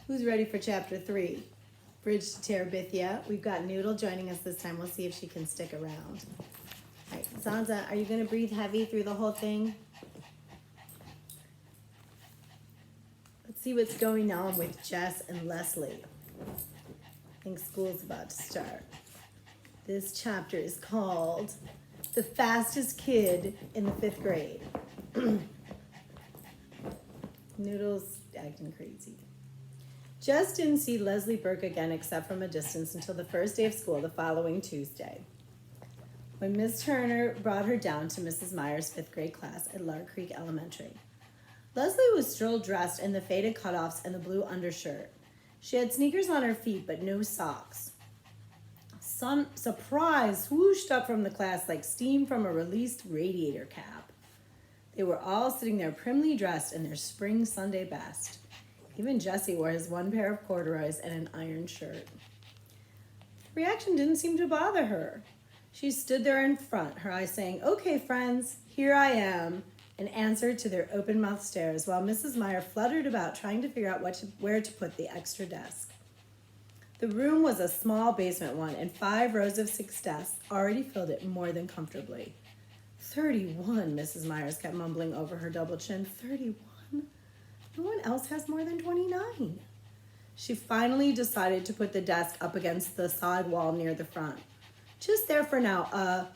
Who's ready for chapter 3? Bridge to Terabithia. We've got Noodle joining us this time. We'll see if she can stick around. All right, Zanza, are you going to breathe heavy through the whole thing? Let's see what's going on with Jess and Leslie. I think school's about to start. This chapter is called The Fastest Kid in the 5th Grade. Noodle's acting crazy. Jess didn't see Leslie Burke again except from a distance until the first day of school the following Tuesday, when Miss Turner brought her down to Mrs. Meyer's 5th grade class at Lark Creek Elementary. Leslie was still dressed in the faded cutoffs and the blue undershirt. She had sneakers on her feet but no socks. Some surprise whooshed up from the class like steam from a released radiator cap. They were all sitting there primly dressed in their spring Sunday best. Even Jessie wore his one pair of corduroys and an iron shirt. The reaction didn't seem to bother her. She stood there in front, her eyes saying, "Okay, friends, here I am," and answered to their open-mouthed stares, while Mrs. Meyer fluttered about trying to figure out where to put the extra desk. The room was a small basement one, and 5 rows of 6 desks already filled it more than comfortably. 31, Mrs. Myers kept mumbling over her double chin. 31? No one else has more than 29. She finally decided to put the desk up against the side wall near the front. "Just there for now,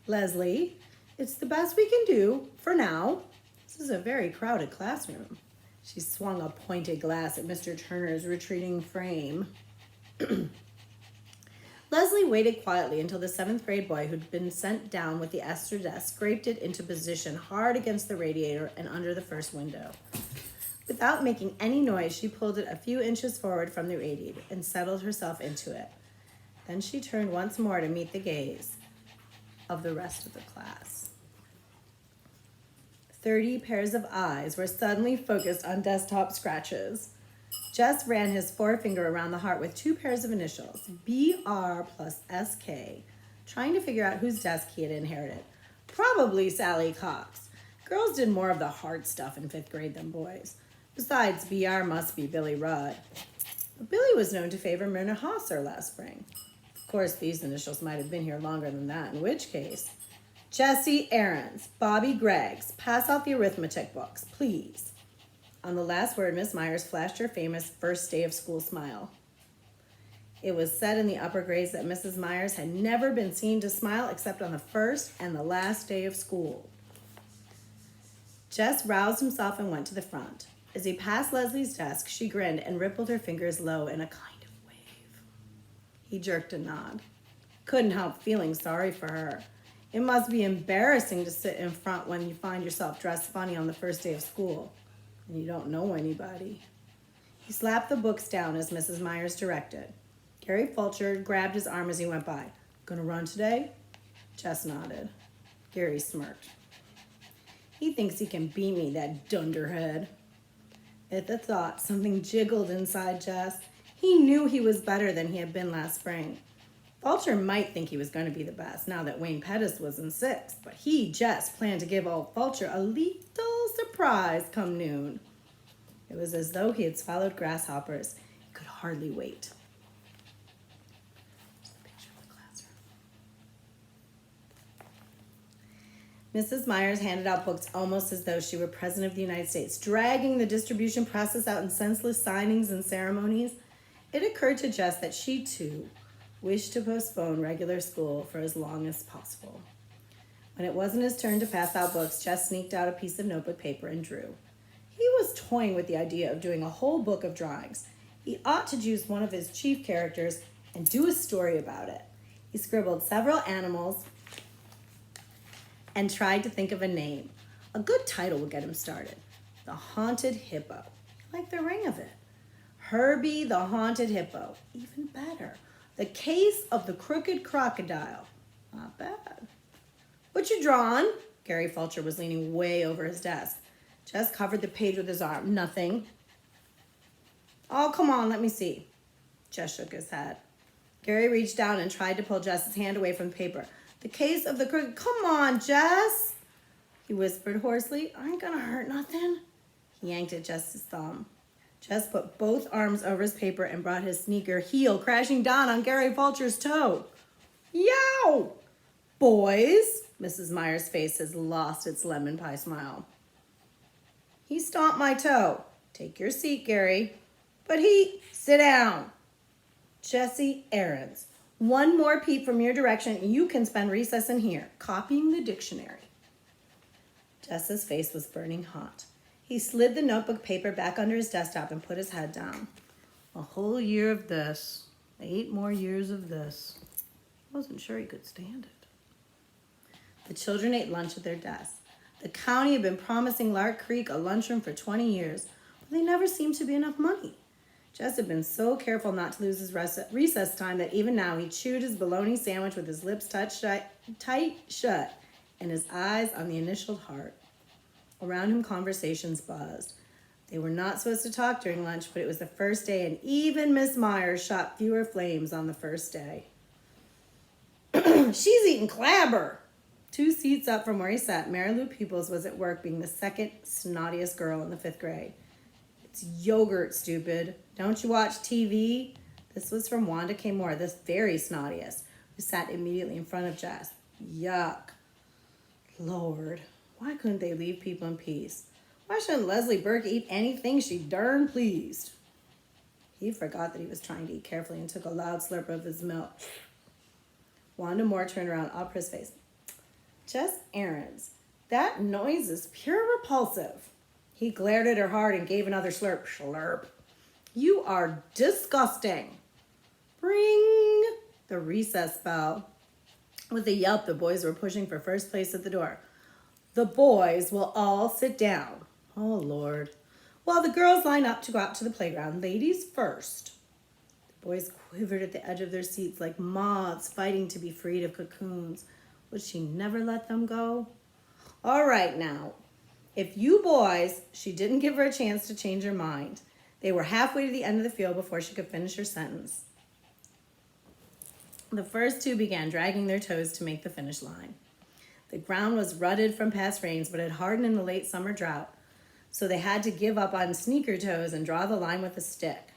Leslie. It's the best we can do for now. This is a very crowded classroom." She swung a pointed glass at Mr. Turner's retreating frame. Leslie waited quietly until the 7th grade boy who'd been sent down with the extra desk scraped it into position hard against the radiator and under the first window. Without making any noise, she pulled it a few inches forward from the radiator and settled herself into it. Then she turned once more to meet the gaze of the rest of the class. 30 pairs of eyes were suddenly focused on desktop scratches. Jess ran his forefinger around the heart with 2 pairs of initials, BR plus SK, trying to figure out whose desk he had inherited. Probably Sally Cox. Girls did more of the hard stuff in 5th grade than boys. Besides, BR must be Billy Rudd. But Billy was known to favor Myrna Hosser last spring. Of course, these initials might have been here longer than that, in which case, Jessie Aarons, Bobby Greggs, pass out the arithmetic books, please. On the last word, Miss Myers flashed her famous first day of school smile. It was said in the upper grades that Mrs. Myers had never been seen to smile except on the first and the last day of school. Jess roused himself and went to the front. As he passed Leslie's desk, she grinned and rippled her fingers low in a kind of wave. He jerked a nod. Couldn't help feeling sorry for her. It must be embarrassing to sit in front when you find yourself dressed funny on the first day of school and you don't know anybody. He slapped the books down as Mrs. Myers directed. Gary Fulcher grabbed his arm as he went by. "Gonna run today?" Jess nodded. Gary smirked. "He thinks he can beat me, that dunderhead." At the thought, something jiggled inside Jess. He knew he was better than he had been last spring. Fulcher might think he was going to be the best now that Wayne Pettis was in 6th, but he, Jess, planned to give old Fulcher a little surprise come noon. It was as though he had swallowed grasshoppers. He could hardly wait. There's the picture of the classroom. Mrs. Myers handed out books almost as though she were President of the United States, dragging the distribution process out in senseless signings and ceremonies. It occurred to Jess that she, too, wished to postpone regular school for as long as possible. When it wasn't his turn to pass out books, Jess sneaked out a piece of notebook paper and drew. He was toying with the idea of doing a whole book of drawings. He ought to choose one of his chief characters and do a story about it. He scribbled several animals and tried to think of a name. A good title would get him started. The Haunted Hippo. I like the ring of it. Herbie the Haunted Hippo. Even better. The Case of the Crooked Crocodile. Not bad. "What you drawing?" Gary Fulcher was leaning way over his desk. Jess covered the page with his arm. "Nothing." "Oh, come on, let me see." Jess shook his head. Gary reached down and tried to pull Jess's hand away from the paper. "The Case of the Crooked..." "Come on, Jess," he whispered hoarsely. "I ain't gonna hurt nothing." He yanked at Jess's thumb. Jess put both arms over his paper and brought his sneaker heel crashing down on Gary Fulcher's toe. Yow! Boys, Mrs. Meyer's face has lost its lemon pie smile. He stomped my toe. Take your seat, Gary. But sit down. Jesse Aarons, one more peep from your direction and you can spend recess in here, copying the dictionary. Jess's face was burning hot. He slid the notebook paper back under his desktop and put his head down. A whole year of this. 8 more years of this. I wasn't sure he could stand it. The children ate lunch at their desks. The county had been promising Lark Creek a lunchroom for 20 years, but there never seemed to be enough money. Jess had been so careful not to lose his recess time that even now he chewed his bologna sandwich with his lips tight shut and his eyes on the initialed heart. Around him, conversations buzzed. They were not supposed to talk during lunch, but it was the first day, and even Miss Myers shot fewer flames on the first day. She's eating clabber. 2 seats up from where he sat, Mary Lou Peoples was at work being the second snottiest girl in the 5th grade. It's yogurt, stupid. Don't you watch TV? This was from Wanda K. Moore, the very snottiest, who sat immediately in front of Jess. Yuck. Lord, why couldn't they leave people in peace? Why shouldn't Leslie Burke eat anything she darn pleased? He forgot that he was trying to eat carefully and took a loud slurp of his milk. Wanda Moore turned around, up his face. Jess Aarons, that noise is pure repulsive. He glared at her hard and gave another slurp. Slurp. You are disgusting. Ring the recess bell. With a yelp, the boys were pushing for first place at the door. The boys will all sit down. Oh, Lord. While the girls line up to go out to the playground, ladies first. The boys quivered at the edge of their seats like moths fighting to be freed of cocoons. Would she never let them go? All right now. If you boys, she didn't give her a chance to change her mind. They were halfway to the end of the field before she could finish her sentence. The first 2 began dragging their toes to make the finish line. The ground was rutted from past rains, but had hardened in the late summer drought, so they had to give up on sneaker toes and draw the line with a stick.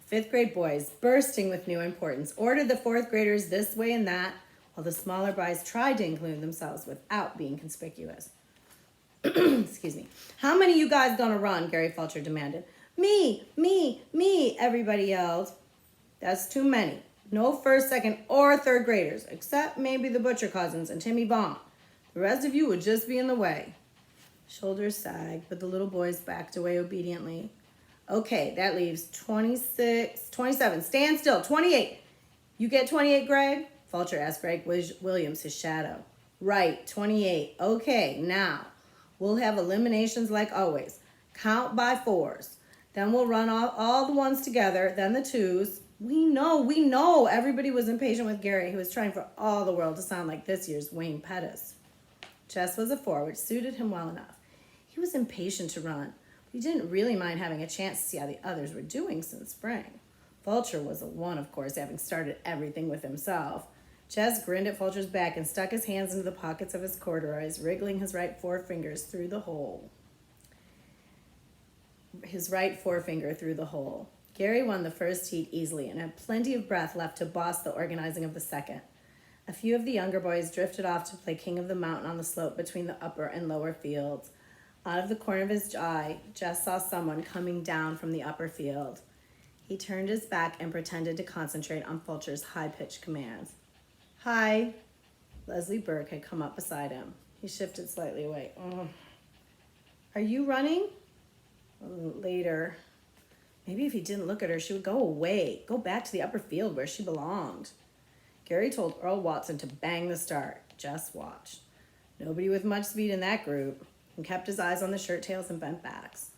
The 5th grade boys, bursting with new importance, ordered the 4th graders this way and that, while the smaller boys tried to include themselves without being conspicuous. Excuse me. How many of you guys gonna run? Gary Fulcher demanded. Me, everybody yelled. That's too many. No 1st, 2nd, or 3rd graders, except maybe the Butcher cousins and Timmy Vaughn. The rest of you would just be in the way. Shoulders sagged, but the little boys backed away obediently. Okay, that leaves 26, 27. Stand still. 28. You get 28, Greg? Fulcher asked Greg Williams, his shadow. Right, 28. Okay, now, we'll have eliminations like always. Count by 4s. Then we'll run all the 1s together, then the 2s. We know. Everybody was impatient with Gary, who was trying for all the world to sound like this year's Wayne Pettis. Jess was a 4, which suited him well enough. He was impatient to run, but he didn't really mind having a chance to see how the others were doing since spring. Fulcher was a 1, of course, having started everything with himself. Jess grinned at Fulcher's back and stuck his hands into the pockets of his corduroys, wriggling his right forefinger through the hole. Gary won the first heat easily and had plenty of breath left to boss the organizing of the second. A few of the younger boys drifted off to play King of the Mountain on the slope between the upper and lower fields. Out of the corner of his eye, Jess saw someone coming down from the upper field. He turned his back and pretended to concentrate on Fulcher's high-pitched commands. Hi. Leslie Burke had come up beside him. He shifted slightly away. Are you running? Later. Maybe if he didn't look at her, she would go away, go back to the upper field where she belonged. Gary told Earl Watson to bang the start. Jess watched. Nobody with much speed in that group, and kept his eyes on the shirt tails and bent backs.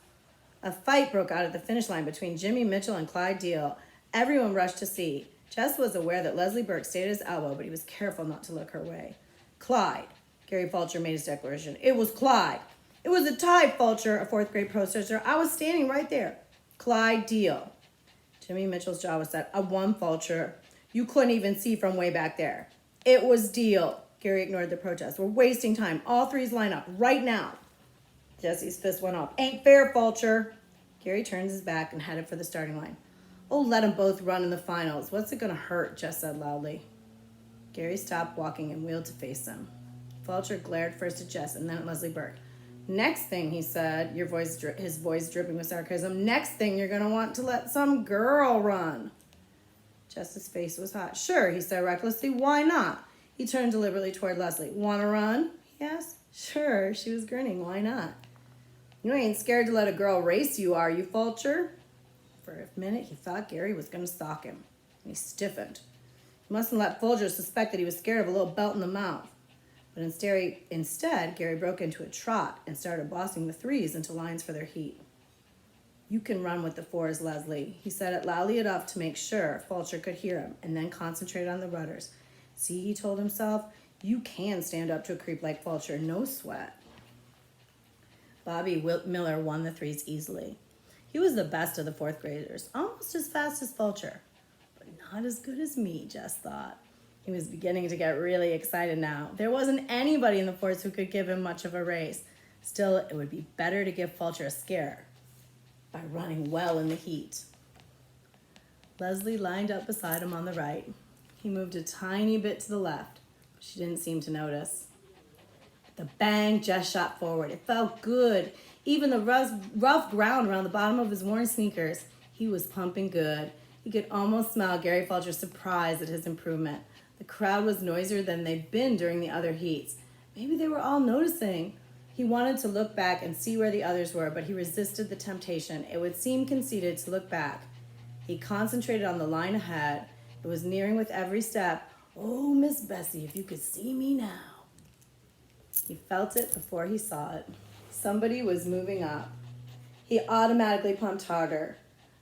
A fight broke out at the finish line between Jimmy Mitchell and Clyde Deal. Everyone rushed to see. Jess was aware that Leslie Burke stayed at his elbow, but he was careful not to look her way. Clyde. Gary Fulcher made his declaration. It was Clyde. It was a tie, Fulcher, a 4th grade protester. I was standing right there. Clyde Deal. Jimmy Mitchell's jaw was set. I won, Fulcher. You couldn't even see from way back there. It was Deal. Gary ignored the protest. We're wasting time. All 3s line up right now. Jesse's fist went up. Ain't fair, Fulcher. Gary turned his back and headed for the starting line. Oh, let them both run in the finals. What's it going to hurt? Jess said loudly. Gary stopped walking and wheeled to face him. Fulcher glared first at Jess and then at Leslie Burke. Next thing, he said, his voice dripping with sarcasm, next thing you're going to want to let some girl run. Jess's face was hot. Sure, he said recklessly. Why not? He turned deliberately toward Leslie. Want to run? He asked. Sure, she was grinning. Why not? You ain't scared to let a girl race you, are you, Fulcher? For a minute, he thought Gary was going to stalk him. He stiffened. He mustn't let Fulcher suspect that he was scared of a little belt in the mouth. But instead, Gary broke into a trot and started bossing the threes into lines for their heat. You can run with the fours, Leslie. He said it loudly enough to make sure Fulcher could hear him, and then concentrated on the rudders. See, he told himself, you can stand up to a creep like Fulcher, no sweat. Bobby Miller won the threes easily. He was the best of the fourth graders, almost as fast as Fulcher, but not as good as me, Jess thought. He was beginning to get really excited now. There wasn't anybody in the fourth who could give him much of a race. Still, it would be better to give Fulcher a scare by running well in the heat. Leslie lined up beside him on the right. He moved a tiny bit to the left, but she didn't seem to notice. With a bang, Jess shot forward. It felt good. Even the rough ground around the bottom of his worn sneakers, he was pumping good. He could almost smell Gary Fulcher's surprise at his improvement. The crowd was noisier than they'd been during the other heats. Maybe they were all noticing. He wanted to look back and see where the others were, but he resisted the temptation. It would seem conceited to look back. He concentrated on the line ahead. It was nearing with every step. Oh, Miss Bessie, if you could see me now. He felt it before he saw it. Somebody was moving up. He automatically pumped harder.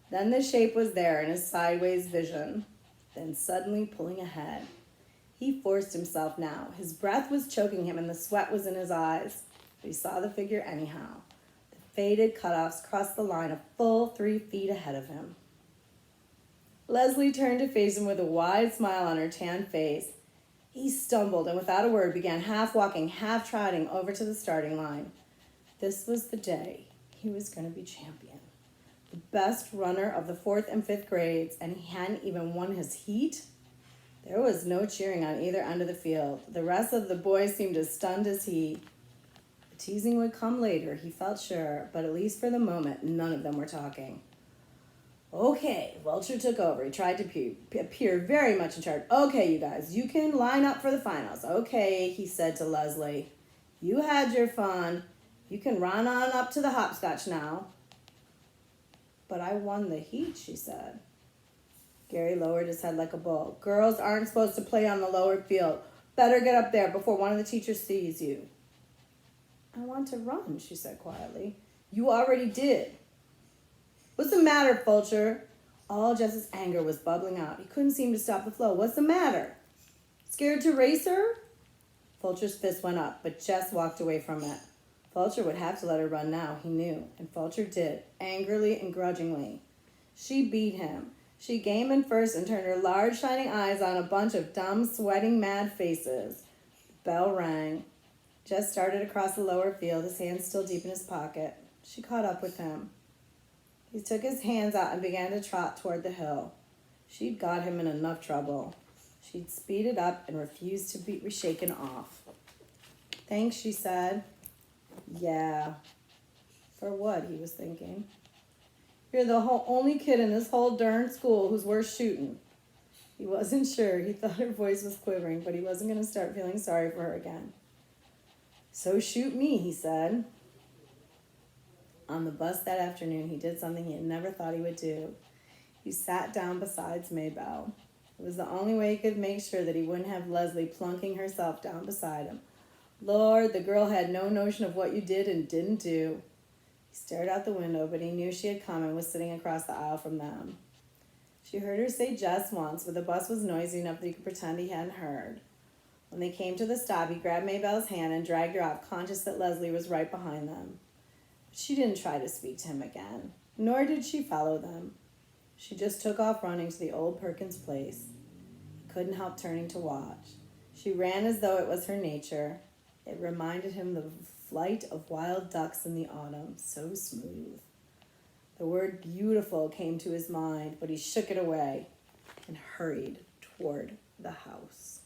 Then the shape was there in his sideways vision. Then suddenly pulling ahead. He forced himself now. His breath was choking him and the sweat was in his eyes. But he saw the figure anyhow. The faded cutoffs crossed the line a full 3 feet ahead of him. Leslie turned to face him with a wide smile on her tanned face. He stumbled and without a word began half walking, half trotting over to the starting line. This was the day he was going to be champion. The best runner of the 4th and 5th grades, and he hadn't even won his heat? There was no cheering on either end of the field. The rest of the boys seemed as stunned as he. The teasing would come later, he felt sure, but at least for the moment, none of them were talking. Okay, Fulcher took over. He tried to appear very much in charge. Okay, you guys, you can line up for the finals. Okay, he said to Leslie. You had your fun. You can run on up to the hopscotch now. But I won the heat, she said. Gary lowered his head like a bull. Girls aren't supposed to play on the lower field. Better get up there before one of the teachers sees you. I want to run, she said quietly. You already did. What's the matter, Fulcher? All Jess's anger was bubbling out. He couldn't seem to stop the flow. What's the matter? Scared to race her? Fulcher's fist went up, but Jess walked away from it. Fulcher would have to let her run now, he knew, and Fulcher did, angrily and grudgingly. She beat him. She came in first and turned her large, shining eyes on a bunch of dumb, sweating, mad faces. The bell rang. Jess started across the lower field, his hands still deep in his pocket. She caught up with him. He took his hands out and began to trot toward the hill. She'd got him in enough trouble. She'd speeded up and refused to be shaken off. Thanks, she said. Yeah. For what, he was thinking. You're the only kid in this whole darn school who's worth shooting. He wasn't sure. He thought her voice was quivering, but he wasn't going to start feeling sorry for her again. So shoot me, he said. On the bus that afternoon, he did something he had never thought he would do. He sat down beside Maybelle. It was the only way he could make sure that he wouldn't have Leslie plunking herself down beside him. Lord, the girl had no notion of what you did and didn't do. He stared out the window, but he knew she had come and was sitting across the aisle from them. She heard her say Jess once, but the bus was noisy enough that he could pretend he hadn't heard. When they came to the stop, he grabbed Maybelle's hand and dragged her off, conscious that Leslie was right behind them. But she didn't try to speak to him again, nor did she follow them. She just took off running to the old Perkins place. He couldn't help turning to watch. She ran as though it was her nature. It reminded him of the flight of wild ducks in the autumn, so smooth. The word beautiful came to his mind, but he shook it away and hurried toward the house.